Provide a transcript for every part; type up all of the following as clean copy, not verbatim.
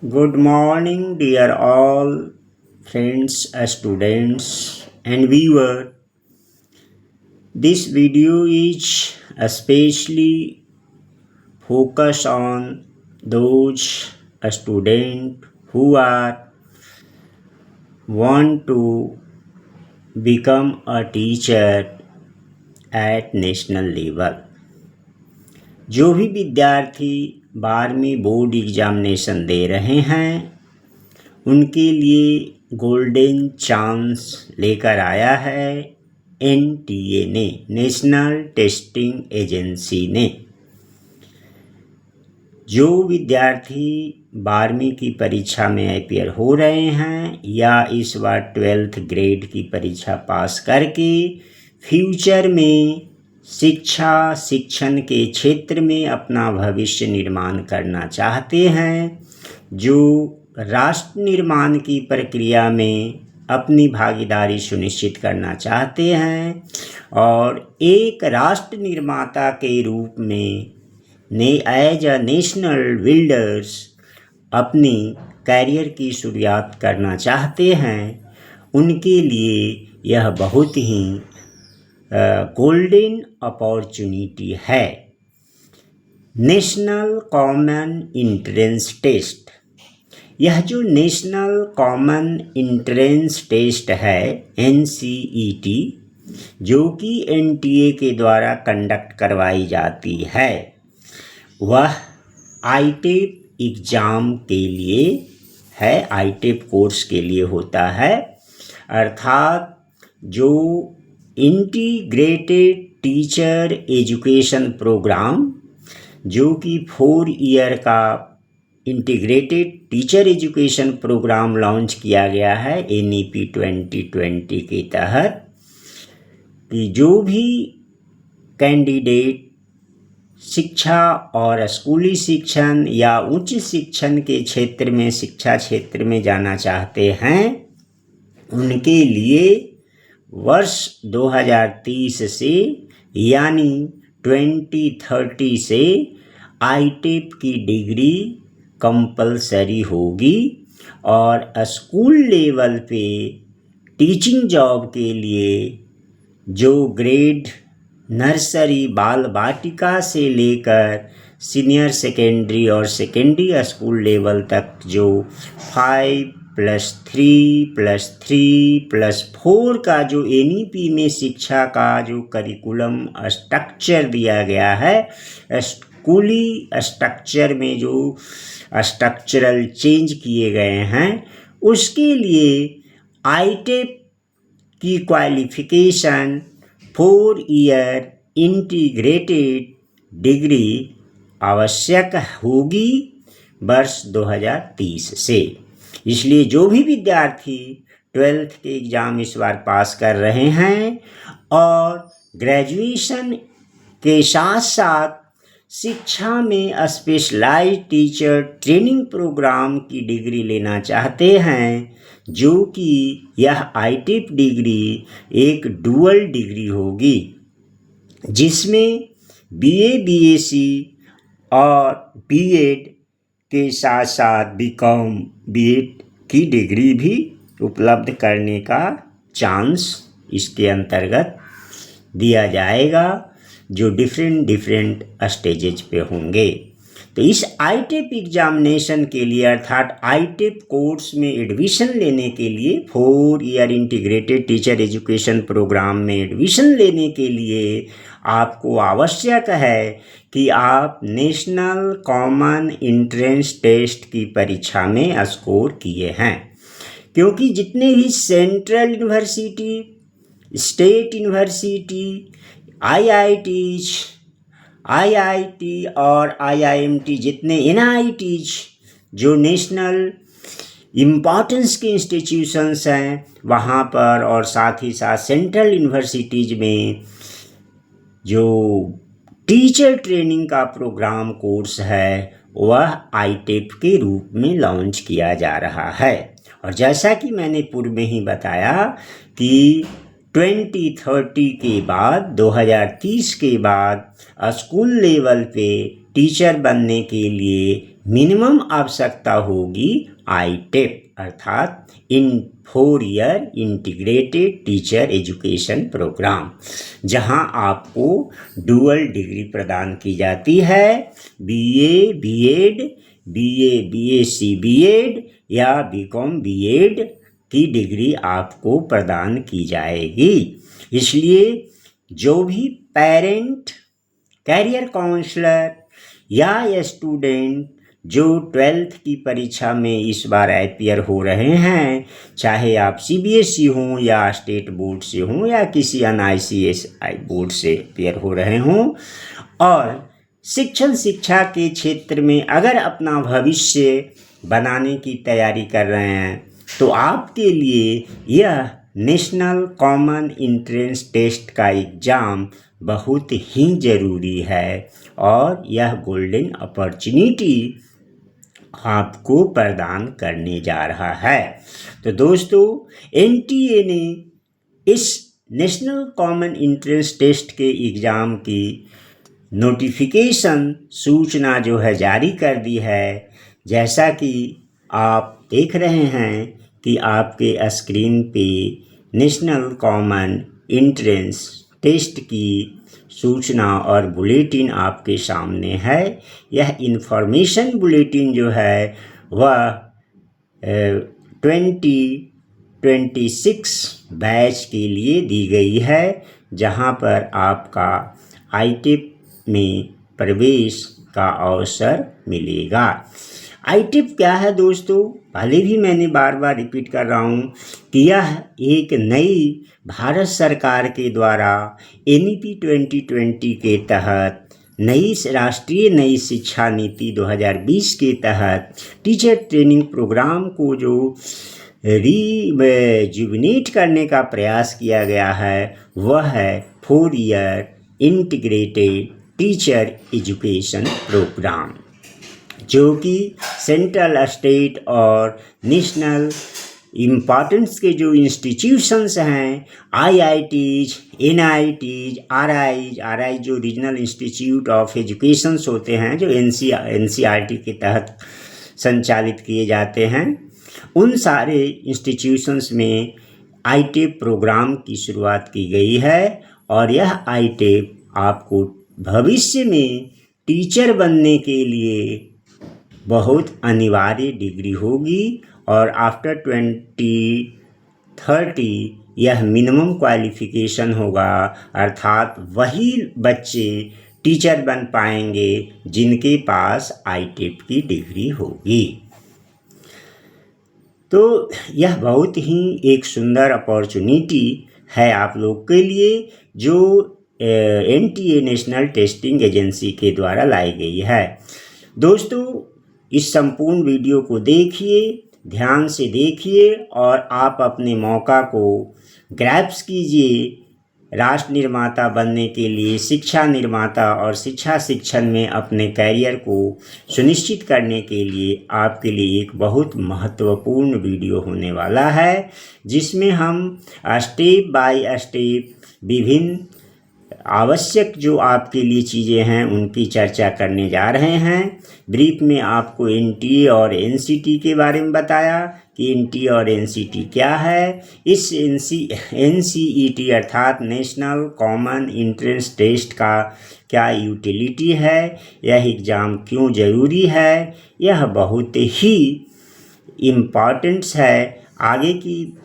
Good morning, dear all friends, students, and viewer. This video is especially focused on those students who are want to become a teacher at national level. जो भी विद्यार्थी 12वीं board examination दे रहे हैं उनके लिए golden chance लेकर आया है एनटीए ने, नेशनल टेस्टिंग एजेंसी ने। जो विद्यार्थी 12वीं की परीक्षा में अपियर हो रहे हैं या इस बार 12th ग्रेड की परीक्षा पास करके फ्यूचर में शिक्षण के क्षेत्र में अपना भविष्य निर्माण करना चाहते हैं, जो राष्ट्र निर्माण की प्रक्रिया में अपनी भागीदारी सुनिश्चित करना चाहते हैं और एक राष्ट्र निर्माता के रूप में एज अ नेशनल बिल्डर्स अपनी करियर की शुरुआत करना चाहते हैं, उनके लिए यह बहुत ही गोल्डन अपॉर्चुनिटी है। नेशनल कॉमन एंट्रेंस टेस्ट, यह जो नेशनल कॉमन एंट्रेंस टेस्ट है NCET, जो कि NTA के द्वारा कंडक्ट करवाई जाती है, वह ITEP एग्ज़ाम के लिए है, ITEP कोर्स के लिए होता है। अर्थात जो इंटीग्रेटेड टीचर एजुकेशन प्रोग्राम, जो कि 4 ईयर का integrated teacher education programme launch किया गया है NEP 2020 के तहत, कि जो भी कैंडिडेट शिक्षा और स्कूली शिक्षण या उच्च शिक्षण के क्षेत्र में, शिक्षा क्षेत्र में जाना चाहते हैं, उनके लिए वर्ष 2030 से यानी 2030 से ITEP की डिग्री कंपलसरी होगी और स्कूल लेवल पे टीचिंग जॉब के लिए जो ग्रेड नर्सरी बाल बाटिका से लेकर सीनियर सेकेंडरी और सेकेंडरी स्कूल लेवल तक जो 5+3+3+4 का जो NEP में शिक्षा का जो करिकुलम स्ट्रक्चर दिया गया है, स्कूली स्ट्रक्चर में जो स्ट्रक्चरल चेंज किए गए हैं, उसके लिए ITEP की क्वालिफिकेशन 4 ईयर इंटीग्रेटेड डिग्री आवश्यक होगी वर्ष 2030 से। इसलिए जो भी विद्यार्थी 12th के एग्ज़ाम इस बार पास कर रहे हैं और ग्रेजुएशन के साथ साथ शिक्षा में स्पेशलाइज्ड टीचर ट्रेनिंग प्रोग्राम की डिग्री लेना चाहते हैं, जो कि यह ITEP डिग्री एक डुअल डिग्री होगी, जिसमें BA BSc और BEd के साथ साथ BCom BEd की डिग्री भी उपलब्ध करने का चांस इसके अंतर्गत दिया जाएगा, जो डिफरेंट स्टेजेज पे होंगे। तो इस ITEP एग्जामिनेशन के लिए अर्थात ITEP कोर्स में एडमिशन लेने के लिए 4 year integrated teacher education programme में एडमिशन लेने के लिए आपको आवश्यक है कि आप नेशनल कॉमन एंट्रेंस टेस्ट की परीक्षा में स्कोर किए हैं, क्योंकि जितने भी central university, state university, IIT और IIMT, जितने NITs जो नेशनल इम्पॉर्टेंस के इंस्टीट्यूशंस हैं वहाँ पर, और साथ ही साथ सेंट्रल यूनिवर्सिटीज़ में जो टीचर ट्रेनिंग का प्रोग्राम कोर्स है, वह ITEP के रूप में लॉन्च किया जा रहा है। और जैसा कि मैंने पूर्व में ही बताया कि 2030 के बाद, 2030 के बाद स्कूल लेवल पे टीचर बनने के लिए मिनिमम आवश्यकता होगी ITEP अर्थात इन 4 year integrated teacher education programme, जहां आपको डुअल डिग्री प्रदान की जाती है। BA BEd, BA BSc BEd या BCom BEd की डिग्री आपको प्रदान की जाएगी। इसलिए जो भी पेरेंट, कैरियर काउंसलर या स्टूडेंट जो 12th की परीक्षा में इस बार अपीयर हो रहे हैं, चाहे आप CBSE हों या स्टेट बोर्ड से हों या किसी NICSI बोर्ड से अपीयर हो रहे हों, और शिक्षा के क्षेत्र में अगर अपना भविष्य बनाने की तैयारी कर रहे हैं, तो आपके लिए यह नेशनल कॉमन एंट्रेंस टेस्ट का एग्ज़ाम बहुत ही ज़रूरी है और यह गोल्डन अपॉर्चुनिटी आपको प्रदान करने जा रहा है। तो दोस्तों, NTA ने इस नेशनल कॉमन एंट्रेंस टेस्ट के एग्ज़ाम की नोटिफिकेशन सूचना जो है जारी कर दी है। जैसा कि आप देख रहे हैं कि आपके स्क्रीन पे नेशनल कॉमन एंट्रेंस टेस्ट की सूचना और बुलेटिन आपके सामने है। यह इन्फॉर्मेशन बुलेटिन जो है वह 2026 बैच के लिए दी गई है, जहां पर आपका ITEP में प्रवेश का अवसर मिलेगा। ITEP क्या है दोस्तों? पहले भी मैंने बार बार रिपीट कर रहा हूँ कि यह एक नई भारत सरकार के द्वारा NEP 2020 के तहत राष्ट्रीय नई शिक्षा नीति 2020 के तहत टीचर ट्रेनिंग प्रोग्राम को जो रिजुविनेट करने का प्रयास किया गया है, वह है 4 year integrated teacher education programme, जो कि सेंट्रल, स्टेट और नेशनल इम्पॉर्टेंस के जो इंस्टीट्यूशंस हैं, IITs, NITs, RIs जो रीजनल इंस्टीट्यूट ऑफ एजुकेशंस होते हैं, जो NCERT के तहत संचालित किए जाते हैं, उन सारे इंस्टीट्यूशंस में ITEP प्रोग्राम की शुरुआत की गई है। और यह ITEP आपको भविष्य में टीचर बनने के लिए बहुत अनिवार्य डिग्री होगी और आफ्टर 2030 यह मिनिमम क्वालिफिकेशन होगा, अर्थात वही बच्चे टीचर बन पाएंगे जिनके पास ITEP की डिग्री होगी। तो यह बहुत ही एक सुंदर अपॉर्चुनिटी है आप लोग के लिए, जो NTA नेशनल टेस्टिंग एजेंसी के द्वारा लाई गई है। दोस्तों, इस संपूर्ण वीडियो को देखिए, ध्यान से देखिए और आप अपने मौका को ग्रैब्स कीजिए। राष्ट्र निर्माता बनने के लिए, शिक्षा निर्माता और शिक्षा शिक्षण में अपने कैरियर को सुनिश्चित करने के लिए आपके लिए एक बहुत महत्वपूर्ण वीडियो होने वाला है, जिसमें हम स्टेप बाय स्टेप विभिन्न आवश्यक जो आपके लिए चीज़ें हैं उनकी चर्चा करने जा रहे हैं। ब्रीफ में आपको NTA और NCT के बारे में बताया कि NTA और NCT क्या है। इस NCET अर्थात नेशनल कॉमन एंट्रेंस टेस्ट का क्या यूटिलिटी है, यह एग्ज़ाम क्यों ज़रूरी है, यह बहुत ही इम्पॉर्टेंट्स है। आगे की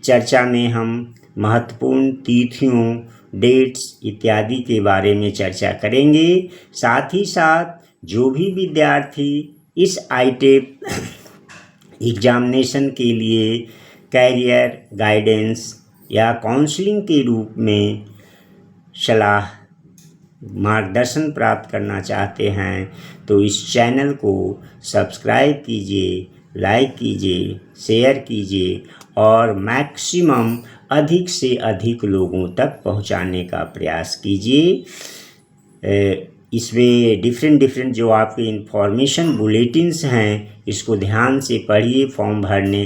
चर्चा में हम महत्वपूर्ण तिथियों, डेट्स इत्यादि के बारे में चर्चा करेंगे। साथ ही साथ जो भी विद्यार्थी इस ITEP एग्जामिनेशन के लिए कैरियर गाइडेंस या काउंसलिंग के रूप में सलाह मार्गदर्शन प्राप्त करना चाहते हैं, तो इस चैनल को सब्सक्राइब कीजिए, लाइक कीजिए, शेयर कीजिए और मैक्सिमम अधिक से अधिक लोगों तक पहुंचाने का प्रयास कीजिए। इसमें डिफरेंट जो आपके इन्फॉर्मेशन बुलेटिन्स हैं, इसको ध्यान से पढ़िए फॉर्म भरने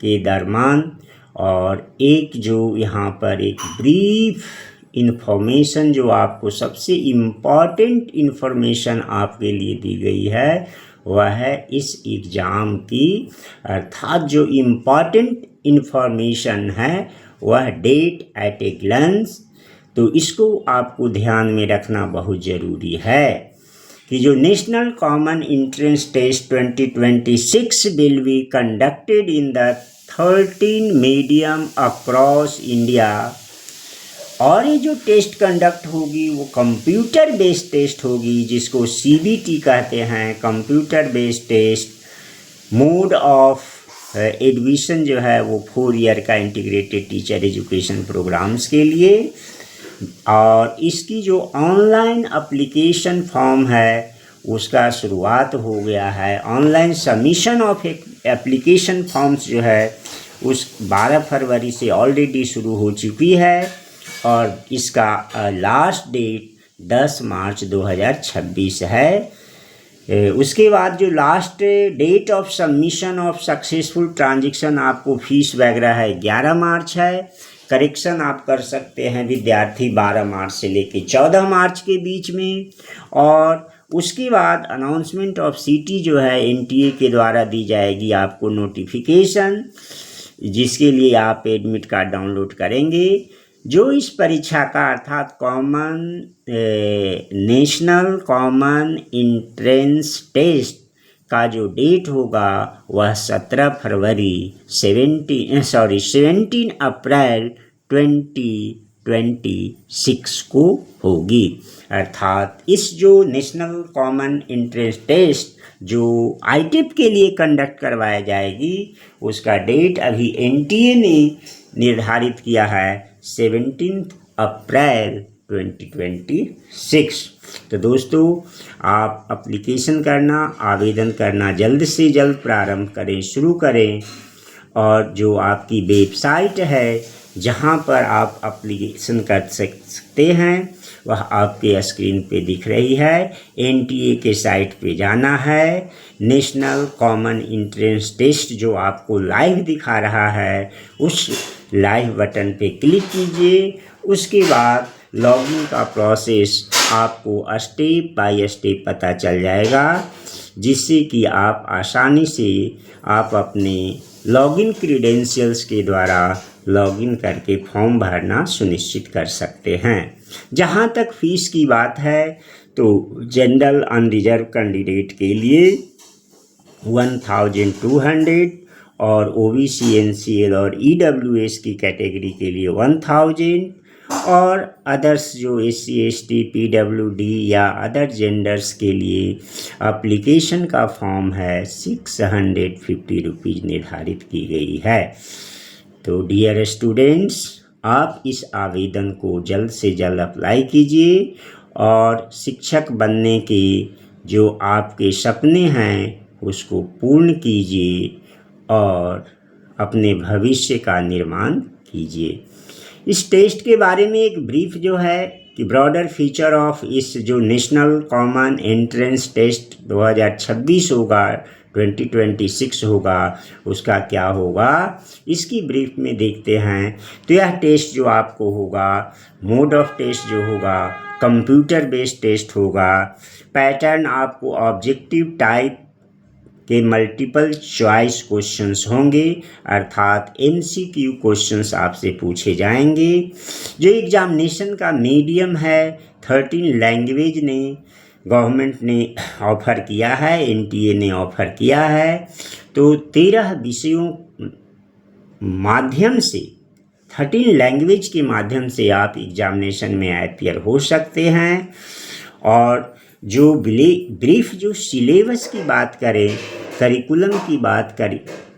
के दरमियान। और एक जो यहाँ पर एक ब्रीफ इन्फॉर्मेशन जो आपको सबसे इम्पॉर्टेंट इन्फॉर्मेशन आपके लिए दी गई है, वह है इस एग्ज़ाम की, अर्थात जो इम्पॉर्टेंट इन्फॉर्मेशन है वह डेट एट ए ग्लंस। तो इसको आपको ध्यान में रखना बहुत ज़रूरी है कि जो national common entrance test 2026 will be conducted in the 13 medium across India. और ये जो टेस्ट कंडक्ट होगी वो कंप्यूटर बेस्ड टेस्ट होगी, जिसको CBT कहते हैं, computer based test. Mode of admission जो है वो 4 ईयर का इंटीग्रेटेड टीचर एजुकेशन प्रोग्राम्स के लिए। और इसकी जो ऑनलाइन एप्लीकेशन फॉर्म है उसका शुरुआत हो गया है। Online submission of application forms जो है उस 12 फरवरी से ऑलरेडी शुरू हो चुकी है और इसका लास्ट डेट 10 मार्च 2026 है। उसके बाद जो last date of submission of successful transaction आपको फीस वगैरह है 11 मार्च है। करेक्शन आप कर सकते हैं विद्यार्थी 12 मार्च से लेके 14 मार्च के बीच में। और उसके बाद अनाउंसमेंट ऑफ सीटी जो है NTA के द्वारा दी जाएगी आपको नोटिफिकेशन, जिसके लिए आप एडमिट कार्ड डाउनलोड करेंगे। जो इस परीक्षा का अर्थात नेशनल कॉमन एंट्रेंस टेस्ट का जो डेट होगा वह 17 अप्रैल 2026 को होगी। अर्थात इस जो नेशनल कॉमन एंट्रेंस टेस्ट जो ITEP के लिए कंडक्ट करवाया जाएगी उसका डेट अभी NTA ने निर्धारित किया है 17 अप्रैल 2026। तो दोस्तों आप एप्लीकेशन करना, आवेदन करना जल्द से जल्द प्रारंभ करें, शुरू करें। और जो आपकी वेबसाइट है जहां पर आप एप्लीकेशन कर सकते हैं वह आपके स्क्रीन पे दिख रही है। NTA के साइट पे जाना है, नेशनल कॉमन एंट्रेंस टेस्ट जो आपको लाइव दिखा रहा है उस लाइव बटन पे क्लिक कीजिए। उसके बाद लॉगिन का प्रोसेस आपको स्टेप बाय स्टेप पता चल जाएगा, जिससे कि आप आसानी से आप अपने लॉगिन क्रीडेंशियल्स के द्वारा लॉगिन करके फॉर्म भरना सुनिश्चित कर सकते हैं। जहां तक फीस की बात है तो जनरल अनरिजर्व कैंडिडेट के लिए 1200 और OBC NCL और EWS की कैटेगरी के लिए 1000 और अदर्स जो SC ST PWD या अदर जेंडर्स के लिए एप्लीकेशन का फॉर्म है 650 रुपीज़ निर्धारित की गई है। तो डियर स्टूडेंट्स, आप इस आवेदन को जल्द से जल्द अप्लाई कीजिए और शिक्षक बनने के जो आपके सपने हैं उसको पूर्ण कीजिए और अपने भविष्य का निर्माण कीजिए। इस टेस्ट के बारे में एक ब्रीफ जो है कि ब्रॉडर फीचर ऑफ इस जो नेशनल कॉमन एंट्रेंस टेस्ट 2026 होगा, 2026 होगा, उसका क्या होगा इसकी ब्रीफ में देखते हैं। तो यह टेस्ट जो आपको होगा, मोड ऑफ टेस्ट जो होगा कंप्यूटर बेस्ड टेस्ट होगा। पैटर्न आपको ऑब्जेक्टिव टाइप के मल्टीपल चॉइस क्वेश्चंस होंगे, अर्थात MCQ क्वेश्चंस आपसे पूछे जाएंगे। जो एग्जामिनेशन का मीडियम है 13 लैंग्वेज ने गवर्नमेंट ने ऑफ़र किया है, NTA ने ऑफ़र किया है। तो 13 विषयों माध्यम से 13 लैंग्वेज के माध्यम से आप एग्जामिनेशन में अपीयर हो सकते हैं। और जो ब्रीफ जो सिलेबस की बात करें, करिकुलम की बात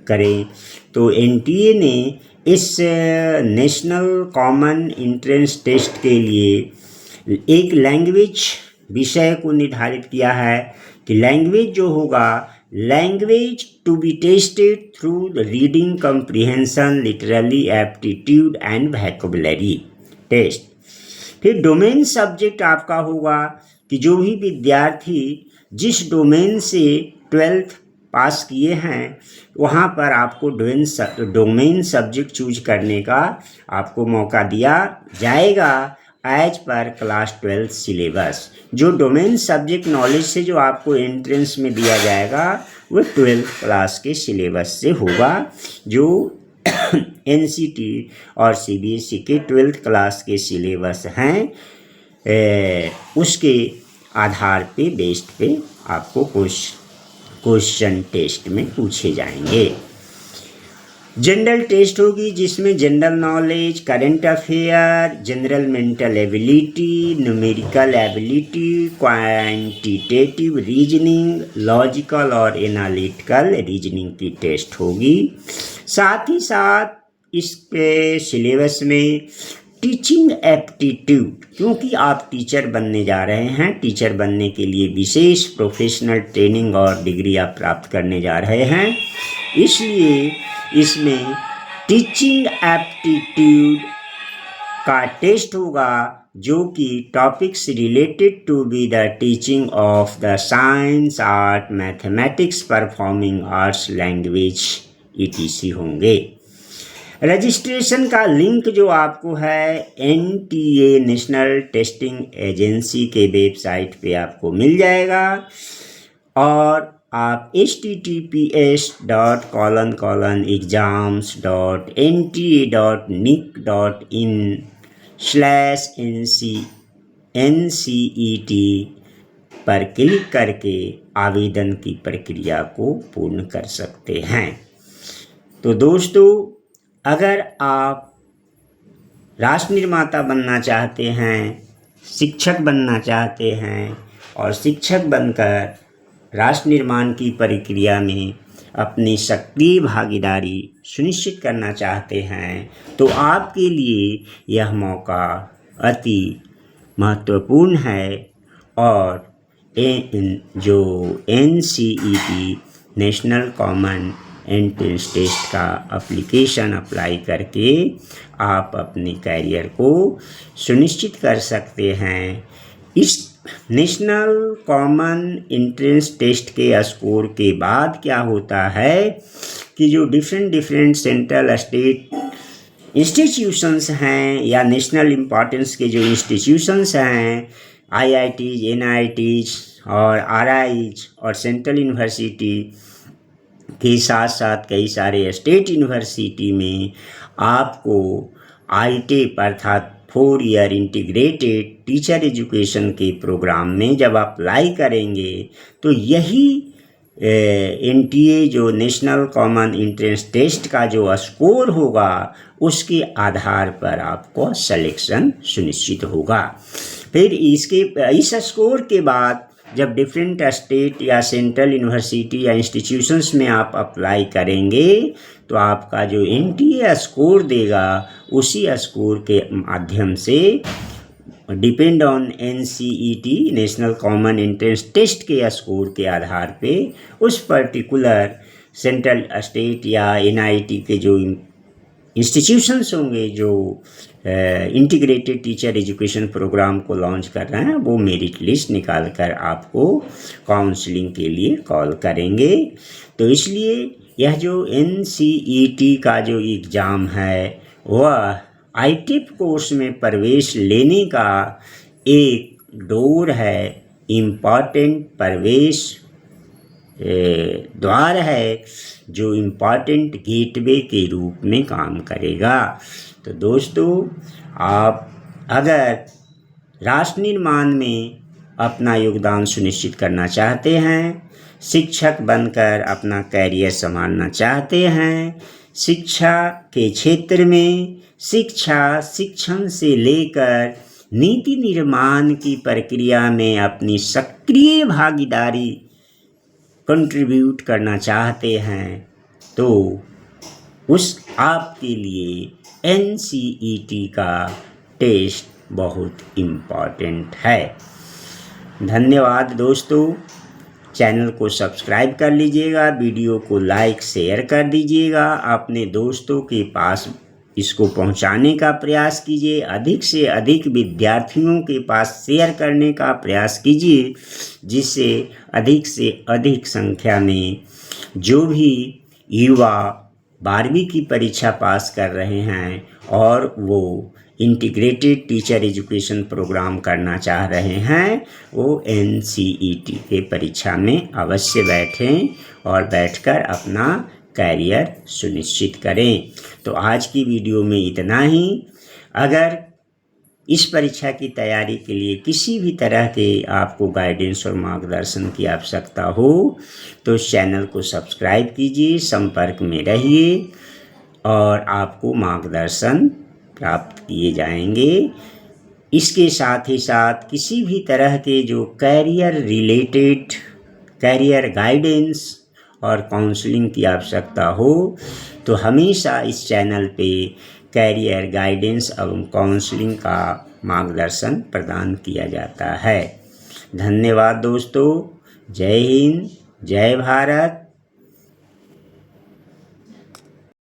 करें तो NTA ने इस नेशनल कॉमन एंट्रेंस टेस्ट के लिए एक लैंग्वेज विषय को निर्धारित किया है कि लैंग्वेज जो होगा, language to be tested through the reading comprehension, literally aptitude and vocabulary test. फिर डोमेन सब्जेक्ट आपका होगा कि जो भी विद्यार्थी जिस डोमेन से 12th पास किए हैं वहाँ पर आपको डोमेन सब्जेक्ट चूज करने का आपको मौका दिया जाएगा। As per class 12 syllabus. जो डोमेन सब्जेक्ट नॉलेज से जो आपको एंट्रेंस में दिया जाएगा वो 12th क्लास के सिलेबस से होगा। जो एनसीटी और सीबीएसई के 12th क्लास के सिलेबस हैं उसके आधार पे बेस्ड पे आपको क्वेश्चन टेस्ट में पूछे जाएंगे। जनरल टेस्ट होगी जिसमें general knowledge, current affair, general mental ability, numerical ability, quantitative reasoning, logical और एनालिटिकल रीजनिंग की टेस्ट होगी। साथ ही साथ इसके सिलेबस में टीचिंग एप्टीट्यूड, क्योंकि आप टीचर बनने जा रहे हैं, टीचर बनने के लिए विशेष प्रोफेशनल ट्रेनिंग और डिग्री आप प्राप्त करने जा रहे हैं, इसलिए इसमें टीचिंग एप्टीट्यूड का टेस्ट होगा जो कि topics related to be the teaching of the science, art, mathematics, performing arts, language etc होंगे। रजिस्ट्रेशन का लिंक जो आपको है एनटीए नेशनल टेस्टिंग एजेंसी के वेबसाइट पे आपको मिल जाएगा और आप https://exams.nta.nic.in/NCET पर क्लिक करके आवेदन की प्रक्रिया को पूर्ण कर सकते हैं। तो दोस्तों, अगर आप राष्ट्र निर्माता बनना चाहते हैं, शिक्षक बनना चाहते हैं और शिक्षक बनकर राष्ट्र निर्माण की प्रक्रिया में अपनी सक्रिय भागीदारी सुनिश्चित करना चाहते हैं, तो आपके लिए यह मौका अति महत्वपूर्ण है और जो NCET national common entrance test का एप्लीकेशन अप्लाई करके आप अपने कैरियर को सुनिश्चित कर सकते हैं। इस नेशनल कॉमन एंट्रेंस टेस्ट के स्कोर के बाद क्या होता है कि जो डिफरेंट सेंट्रल स्टेट इंस्टीट्यूशंस हैं या नेशनल इम्पोर्टेंस के जो इंस्टीट्यूशंस हैं, IITs, NITs और RIs और सेंट्रल यूनिवर्सिटी के साथ साथ कई सारे स्टेट यूनिवर्सिटी में आपको ITEP अर्थात 4 ईयर इंटीग्रेटेड टीचर एजुकेशन के प्रोग्राम में जब आप अप्लाई करेंगे तो यही NTA जो नेशनल कॉमन एंट्रेंस टेस्ट का जो स्कोर होगा उसके आधार पर आपको सिलेक्शन सुनिश्चित होगा। फिर इस स्कोर के बाद जब डिफरेंट स्टेट या सेंट्रल यूनिवर्सिटी या इंस्टीट्यूशंस में आप अप्लाई करेंगे तो आपका जो NTA स्कोर देगा उसी स्कोर के माध्यम से depend on NCET national common entrance test के स्कोर के आधार पे उस पर्टिकुलर सेंट्रल स्टेट या NIT के जो इंस्टीट्यूशंस होंगे जो इंटीग्रेटेड टीचर एजुकेशन प्रोग्राम को लॉन्च कर रहे हैं वो मेरिट लिस्ट निकाल कर आपको काउंसलिंग के लिए कॉल करेंगे। तो इसलिए यह जो NCET का जो एग्ज़ाम है वह ITEP कोर्स में प्रवेश लेने का एक डोर है, इम्पॉर्टेंट प्रवेश द्वार है जो इम्पॉर्टेंट गेटवे के रूप में काम करेगा। तो दोस्तों, आप अगर राष्ट्र निर्माण में अपना योगदान सुनिश्चित करना चाहते हैं, शिक्षक बनकर अपना कैरियर संभालना चाहते हैं, शिक्षा के क्षेत्र में शिक्षण से लेकर नीति निर्माण की प्रक्रिया में अपनी सक्रिय भागीदारी कंट्रीब्यूट करना चाहते हैं तो उस आपके लिए NCET का टेस्ट बहुत इम्पॉर्टेंट है। धन्यवाद दोस्तों, चैनल को सब्सक्राइब कर लीजिएगा, वीडियो को लाइक शेयर कर दीजिएगा, अपने दोस्तों के पास इसको पहुंचाने का प्रयास कीजिए, अधिक से अधिक विद्यार्थियों के पास शेयर करने का प्रयास कीजिए जिससे अधिक से अधिक संख्या में जो भी युवा 12वीं की परीक्षा पास कर रहे हैं और वो इंटीग्रेटेड टीचर एजुकेशन प्रोग्राम करना चाह रहे हैं वो NCET के परीक्षा में अवश्य बैठें और बैठकर अपना कैरियर सुनिश्चित करें। तो आज की वीडियो में इतना ही। अगर इस परीक्षा की तैयारी के लिए किसी भी तरह के आपको गाइडेंस और मार्गदर्शन की आवश्यकता हो तो इस चैनल को सब्सक्राइब कीजिए, संपर्क में रहिए और आपको मार्गदर्शन प्राप्त किए जाएंगे। इसके साथ ही साथ किसी भी तरह के जो कैरियर रिलेटेड कैरियर गाइडेंस और काउंसलिंग की आवश्यकता हो तो हमेशा इस चैनल पे कैरियर गाइडेंस एवं काउंसलिंग का मार्गदर्शन प्रदान किया जाता है। धन्यवाद दोस्तों। जय हिंद, जय भारत।